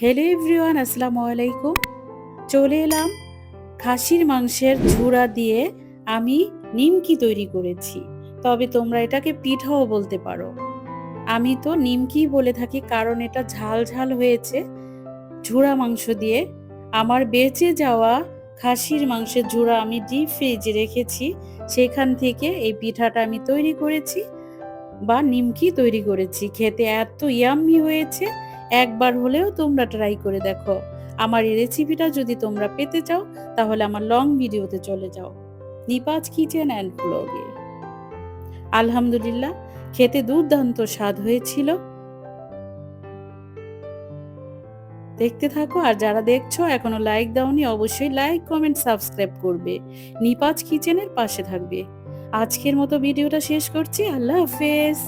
Hello everyone, আসসালামু আলাইকুম। চলে এলাম খাসির মাংসের ঝুড়া দিয়ে আমি নিমকি তৈরি করেছি। তবে তোমরা এটাকে পিঠাও বলতে পারো। আমি তো নিমকি বলে থাকি কারণ এটা ঝাল ঝাল হয়েছে ঝুড়া মাংস দিয়ে। আমার বেঁচে যাওয়া খাসির মাংসের ঝুড়া আমি ডিপ ফ্রিজে রেখেছি, সেখান থেকে এই পিঠাটা আমি তৈরি করেছি বা নিমকি তৈরি করেছি। খেতে এত ইয়াম্মি হয়েছে, একবার হলেও তোমরা ট্রাই করে দেখো। আমার এই রেসিপিটা যদি তোমরা পেতে চাও তাহলে আমার লং ভিডিওতে চলে যাও, নিপাজ কিচেন অ্যান্ড ব্লগে। আলহামদুলিল্লাহ, খেতে দুর্দান্ত স্বাদ হয়েছিল। দেখতে থাকো, আর যারা দেখছো এখনো লাইক দাওনি অবশ্যই লাইক, কমেন্ট, সাবস্ক্রাইব করবে, নিপাজ কিচেনের পাশে থাকবে। আজকের মতো ভিডিওটা শেষ করছি। আল্লাহ হাফেজ।